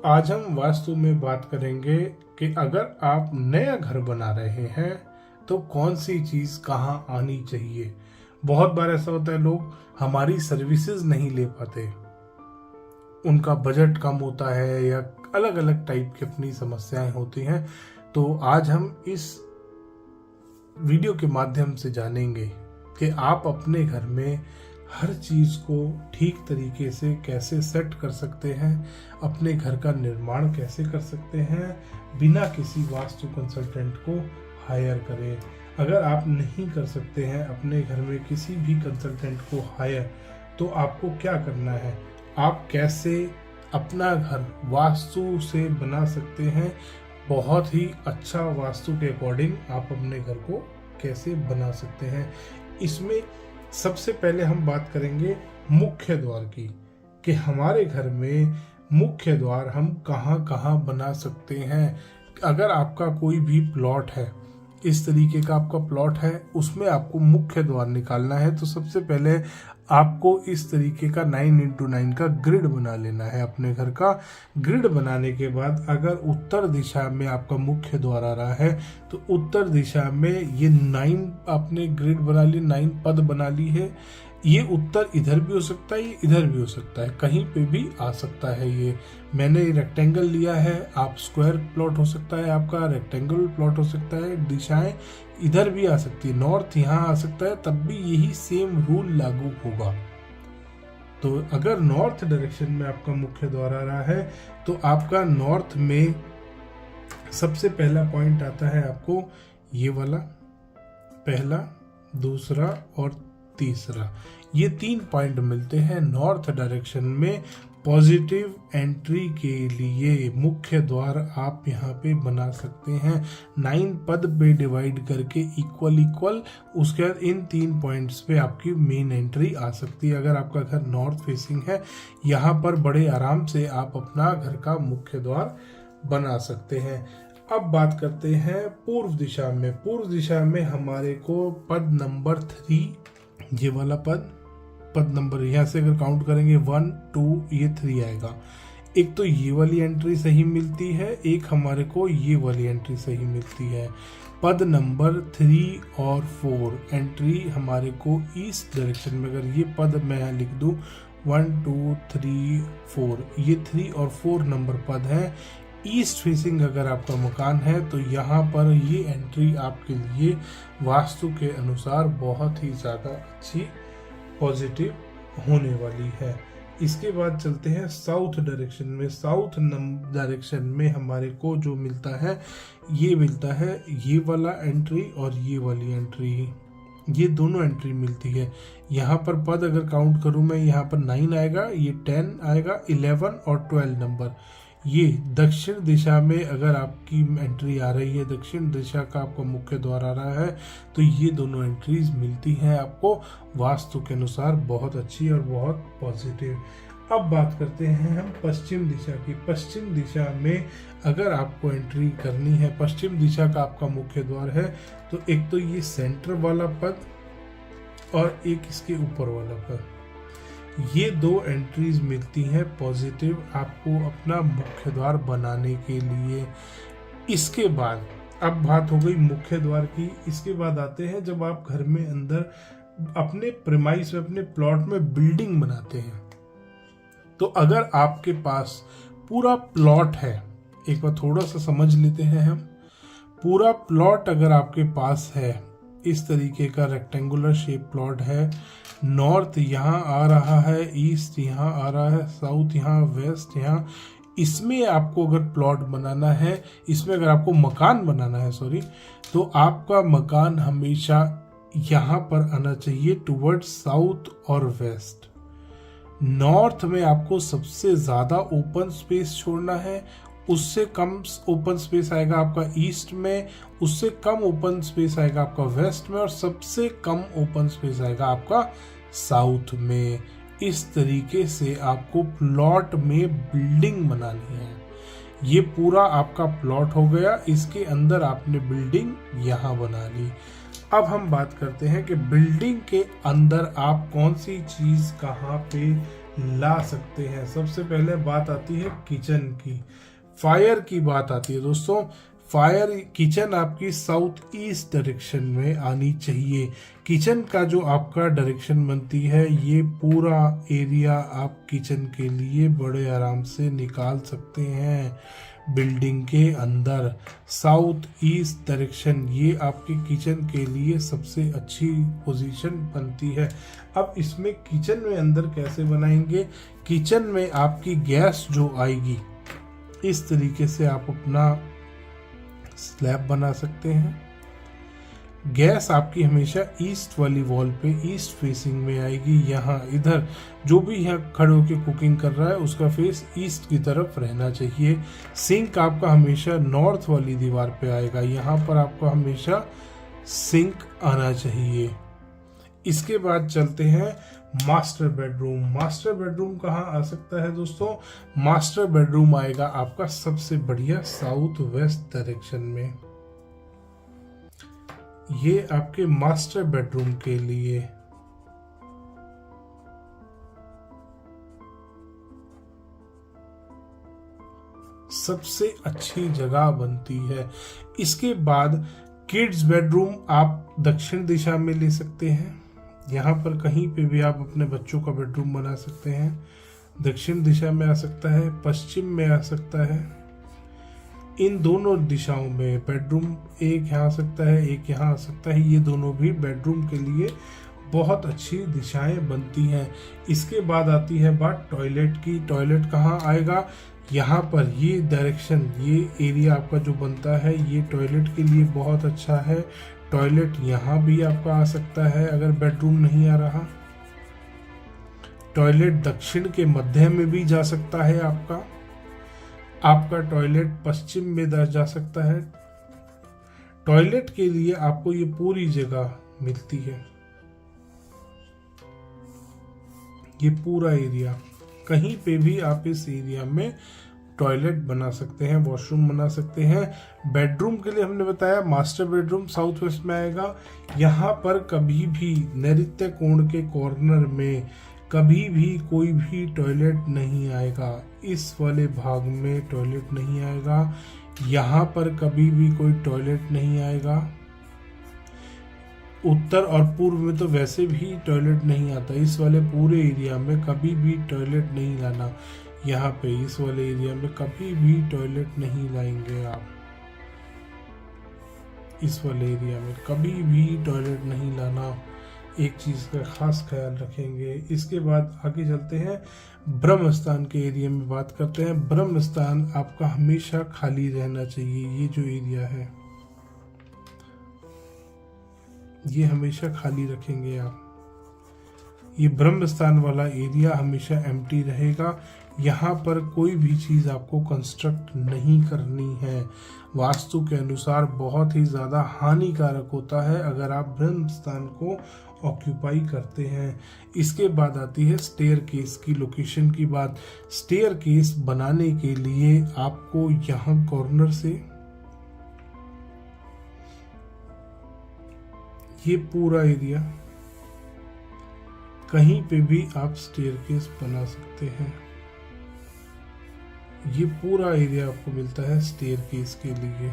आज हम वास्तु में बात करेंगे कि अगर आप नया घर बना रहे हैं तो कौन सी चीज कहाँ आनी चाहिए। बहुत बार ऐसा होता है, लोग हमारी सर्विसेज नहीं ले पाते, उनका बजट कम होता है या अलग अलग टाइप की अपनी समस्याएं होती हैं। तो आज हम इस वीडियो के माध्यम से जानेंगे कि आप अपने घर में हर चीज को ठीक तरीके से कैसे सेट कर सकते हैं, अपने घर का निर्माण कैसे कर सकते हैं बिना किसी वास्तु कंसल्टेंट को हायर करें। अगर आप नहीं कर सकते हैं अपने घर में किसी भी कंसल्टेंट को हायर, तो आपको क्या करना है, आप कैसे अपना घर वास्तु से बना सकते हैं, बहुत ही अच्छा वास्तु के अकॉर्डिंग आप अपने घर को कैसे बना सकते हैं। इसमें सबसे पहले हम बात करेंगे मुख्य द्वार की, कि हमारे घर में मुख्य द्वार हम कहाँ कहाँ बना सकते हैं। अगर आपका कोई भी प्लॉट है, इस तरीके का आपका प्लॉट है, उसमें आपको मुख्य द्वार निकालना है, तो सबसे पहले आपको इस तरीके का 9x9 का ग्रिड बना लेना है। अपने घर का ग्रिड बनाने के बाद अगर उत्तर दिशा में आपका मुख्य द्वार आ रहा है तो उत्तर दिशा में ये 9 आपने ग्रिड बना ली, 9 पद बना ली है। ये उत्तर इधर भी हो सकता है, ये इधर भी हो सकता है, कहीं पे भी आ सकता है। ये मैंने रेक्टेंगल लिया है, आप स्क्वायर प्लॉट हो सकता है, आपका रेक्टेंगल प्लॉट हो सकता है। दिशाएं इधर भी आ सकती है, नॉर्थ यहाँ आ सकता है, तब भी यही सेम रूल लागू होगा। तो अगर नॉर्थ डायरेक्शन में आपका मुख्य द्वार आ रहा है तो आपका नॉर्थ में सबसे पहला पॉइंट आता है आपको ये वाला, पहला, दूसरा और तीसरा, ये 3 पॉइंट मिलते हैं नॉर्थ डायरेक्शन में। पॉजिटिव एंट्री के लिए मुख्य द्वार आप यहाँ पे बना सकते हैं 9 पद पे डिवाइड करके इक्वल। उसके बाद इन 3 पॉइंट्स पे आपकी मेन एंट्री आ सकती है। अगर आपका घर नॉर्थ फेसिंग है, यहाँ पर बड़े आराम से आप अपना घर का मुख्य द्वार बना सकते हैं। अब बात करते हैं पूर्व दिशा में। पूर्व दिशा में हमारे को पद नंबर 3, ये वाला पद नंबर, यहाँ से अगर काउंट करेंगे 1 2 ये 3 आएगा। एक तो ये वाली एंट्री सही मिलती है, एक हमारे को ये वाली एंट्री सही मिलती है। पद नंबर 3 और 4 एंट्री हमारे को ईस्ट डायरेक्शन में, अगर ये पद मैं यहाँ लिख दूं 1 2 3 4, ये 3 और 4 नंबर पद है। ईस्ट फेसिंग अगर आपका मकान है तो यहाँ पर ये एंट्री आपके लिए वास्तु के अनुसार बहुत ही ज़्यादा अच्छी पॉजिटिव होने वाली है। इसके बाद चलते हैं साउथ डायरेक्शन में। साउथ डायरेक्शन में हमारे को जो मिलता है, ये मिलता है ये वाला एंट्री और ये वाली एंट्री, ये दोनों एंट्री मिलती है। यहाँ पर पद अगर काउंट करूँ मैं, यहाँ पर 9 आएगा, ये 10 आएगा, 11 और 12 नंबर। ये दक्षिण दिशा में अगर आपकी एंट्री आ रही है, दक्षिण दिशा का आपका मुख्य द्वार आ रहा है, तो ये दोनों एंट्रीज मिलती हैं आपको वास्तु के अनुसार बहुत अच्छी और बहुत पॉजिटिव। अब बात करते हैं हम पश्चिम दिशा की। पश्चिम दिशा में अगर आपको एंट्री करनी है, पश्चिम दिशा का आपका मुख्य द्वार है, तो एक तो ये सेंटर वाला पद और एक इसके ऊपर वाला पद, ये 2 एंट्रीज मिलती हैं पॉजिटिव आपको अपना मुख्य द्वार बनाने के लिए। इसके बाद अब बात हो गई मुख्य द्वार की। इसके बाद आते हैं जब आप घर में अंदर अपने प्रीमाइस में, अपने प्लॉट में बिल्डिंग बनाते हैं, तो अगर आपके पास पूरा प्लॉट है, एक बार थोड़ा सा समझ लेते हैं हम। पूरा प्लॉट अगर आपके पास है, इस तरीके का रेक्टेंगुलर शेप प्लॉट है, नॉर्थ यहाँ आ रहा है, ईस्ट यहाँ आ रहा है, साउथ यहाँ, वेस्ट यहाँ, इसमें आपको अगर प्लॉट बनाना है, इसमें अगर आपको मकान बनाना है तो आपका मकान हमेशा यहाँ पर आना चाहिए टुवर्ड्स साउथ और वेस्ट। नॉर्थ में आपको सबसे ज़्यादा ओपन स्पेस छोड़ना है, उससे कम ओपन स्पेस आएगा आपका ईस्ट में, उससे कम ओपन स्पेस आएगा आपका वेस्ट में, और सबसे कम ओपन स्पेस आएगा आपका साउथ में। इस तरीके से आपको प्लॉट में बिल्डिंग बनानी है। ये पूरा आपका प्लॉट हो गया, इसके अंदर आपने बिल्डिंग यहाँ बना ली। अब हम बात करते हैं कि बिल्डिंग के अंदर आप कौन सी चीज कहाँ पे ला सकते हैं। सबसे पहले बात आती है किचन की, फायर की बात आती है दोस्तों। फायर किचन आपकी साउथ ईस्ट डायरेक्शन में आनी चाहिए। किचन का जो आपका डायरेक्शन बनती है, ये पूरा एरिया आप किचन के लिए बड़े आराम से निकाल सकते हैं। बिल्डिंग के अंदर साउथ ईस्ट डायरेक्शन ये आपके किचन के लिए सबसे अच्छी पोजीशन बनती है। अब इसमें किचन में अंदर कैसे बनाएंगे? किचन में आपकी गैस जो आएगी, इस तरीके से आप अपना स्लैब बना सकते हैं। गैस आपकी हमेशा ईस्ट वाली वॉल पे, ईस्ट फेसिंग में आएगी। यहाँ इधर जो भी यहाँ खड़े होकर कुकिंग कर रहा है उसका फेस ईस्ट की तरफ रहना चाहिए। सिंक आपका हमेशा नॉर्थ वाली दीवार पे आएगा। यहाँ पर आपका हमेशा सिंक आना चाहिए। इसके बाद चलते हैं मास्टर बेडरूम। मास्टर बेडरूम कहाँ आ सकता है दोस्तों? मास्टर बेडरूम आएगा आपका सबसे बढ़िया साउथ वेस्ट डायरेक्शन में। ये आपके मास्टर बेडरूम के लिए सबसे अच्छी जगह बनती है। इसके बाद किड्स बेडरूम आप दक्षिण दिशा में ले सकते हैं। यहाँ पर कहीं पे भी आप अपने बच्चों का बेडरूम बना सकते हैं। दक्षिण दिशा में आ सकता है, पश्चिम में आ सकता है। इन दोनों दिशाओं में बेडरूम एक यहाँ आ सकता है, एक यहाँ आ सकता है। ये दोनों भी बेडरूम के लिए बहुत अच्छी दिशाएं बनती हैं। इसके बाद आती है बात टॉयलेट की। टॉयलेट कहाँ आएगा? यहाँ पर ये डायरेक्शन, ये एरिया आपका जो बनता है, ये टॉयलेट के लिए बहुत अच्छा है। टॉयलेट यहाँ भी आपका आ सकता है अगर बेडरूम नहीं आ रहा। टॉयलेट दक्षिण के मध्य में भी जा सकता है आपका टॉयलेट पश्चिम में जा सकता है। टॉयलेट के लिए आपको ये पूरी जगह मिलती है, ये पूरा एरिया। कहीं पे भी आप इस एरिया में टॉयलेट बना सकते हैं, वॉशरूम बना सकते हैं। बेडरूम के लिए हमने बताया मास्टर बेडरूम साउथ वेस्ट में आएगा। यहाँ पर कभी भी नैऋत्य कोण के कॉर्नर में कभी भी कोई भी टॉयलेट नहीं आएगा। इस वाले भाग में टॉयलेट नहीं आएगा। यहाँ पर कभी भी कोई टॉयलेट नहीं आएगा। उत्तर और पूर्व में तो वैसे भी टॉयलेट नहीं आता। इस वाले पूरे एरिया में कभी भी टॉयलेट नहीं लाना। यहाँ पे इस वाले एरिया में कभी भी टॉयलेट नहीं लाएंगे आप। इस वाले एरिया में कभी भी टॉयलेट नहीं लाना, एक चीज का खास ख्याल रखेंगे। इसके बाद आगे चलते हैं, ब्रह्म स्थान के एरिया में बात करते हैं। ब्रह्म स्थान आपका हमेशा खाली रहना चाहिए। ये जो एरिया है ये हमेशा खाली रखेंगे आप। ये ब्रह्म स्थान वाला एरिया हमेशा एम्प्टी रहेगा। यहाँ पर कोई भी चीज़ आपको कंस्ट्रक्ट नहीं करनी है। वास्तु के अनुसार बहुत ही ज़्यादा हानिकारक होता है अगर आप ब्रह्म स्थान को ऑक्यूपाई करते हैं। इसके बाद आती है स्टेयर केस की लोकेशन की बात। स्टेयर केस बनाने के लिए आपको यहाँ कॉर्नर से ये पूरा एरिया कहीं पे भी आप स्टेयरकेस बना सकते हैं। ये पूरा एरिया आपको मिलता है स्टेयरकेस के लिए।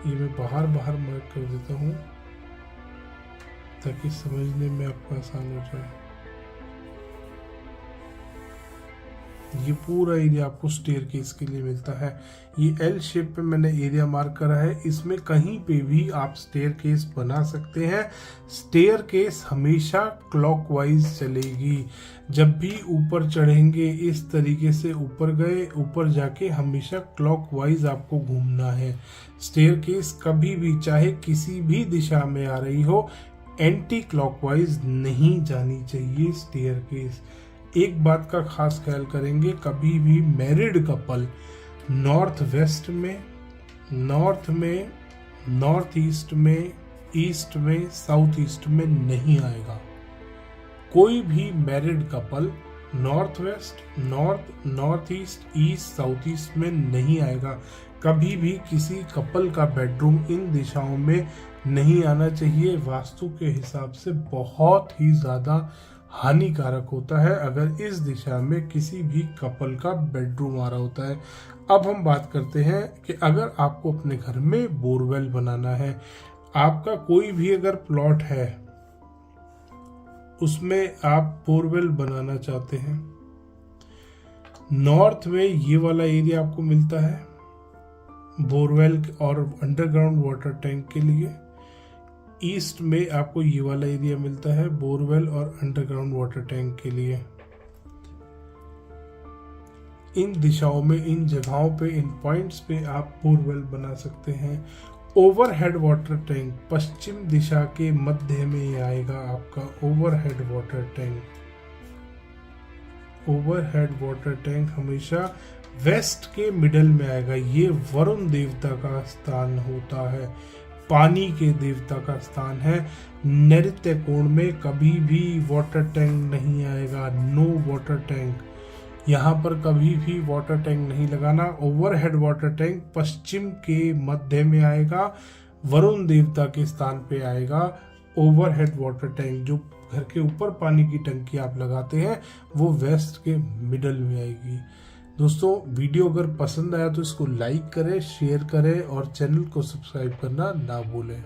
ये मैं बाहर मार्क कर देता हूँ ताकि समझने में आपको आसान हो जाए। ये पूरा एरिया आपको स्टेयरकेस के लिए मिलता है। ये एल शेप पे मैंने एरिया मार्क करा है। इसमें कहीं पे भी आप स्टेयरकेस बना सकते हैं। स्टेयरकेस हमेशा क्लॉकवाइज चलेगी। जब भी ऊपर चढ़ेंगे इस तरीके से ऊपर गए, ऊपर जाके हमेशा क्लॉकवाइज आपको घूमना है। स्टेयरकेस कभी भी चाहे किसी भी दिशा में आ रही हो, एंटी क्लॉकवाइज नहीं जानी चाहिए स्टेयरकेस। एक बात का खास ख्याल करेंगे, कभी भी मैरिड कपल नॉर्थ वेस्ट में, नॉर्थ में, नॉर्थ ईस्ट में, ईस्ट में, साउथ ईस्ट में नहीं आएगा। कोई भी married couple north west, north, north east, east, south east में नहीं आएगा। कभी भी किसी कपल का बेडरूम इन दिशाओं में नहीं आना चाहिए। वास्तु के हिसाब से बहुत ही ज़्यादा हानिकारक होता है अगर इस दिशा में किसी भी कपल का बेडरूम आ रहा होता है। अब हम बात करते हैं कि अगर आपको अपने घर में बोरवेल बनाना है, आपका कोई भी अगर प्लॉट है उसमें आप बोरवेल बनाना चाहते हैं, नॉर्थ में ये वाला एरिया आपको मिलता है बोरवेल और अंडरग्राउंड वाटर टैंक के लिए। ईस्ट में आपको ये वाला एरिया मिलता है बोरवेल और अंडरग्राउंड वाटर टैंक के लिए। इन दिशाओं में, इन जगहों पे, इन पॉइंट्स पे आप बोरवेल बना सकते हैं। ओवरहेड वाटर टैंक पश्चिम दिशा के मध्य में आएगा आपका overhead water tank. Overhead water tank हमेशा वेस्ट के मिडल में आएगा। ये वरुण देवता का स्थान होता है, पानी के देवता का स्थान है। नैऋत्य कोण में कभी भी वाटर टैंक नहीं आएगा, नो वाटर टैंक। यहाँ पर कभी भी वाटर टैंक नहीं लगाना। ओवरहेड वाटर टैंक पश्चिम के मध्य में आएगा, वरुण देवता के स्थान पे आएगा। ओवरहेड वाटर टैंक जो घर के ऊपर पानी की टंकी आप लगाते हैं वो वेस्ट के मिडल में आएगी। दोस्तों, वीडियो अगर पसंद आया तो इसको लाइक करें, शेयर करें और चैनल को सब्सक्राइब करना ना भूलें।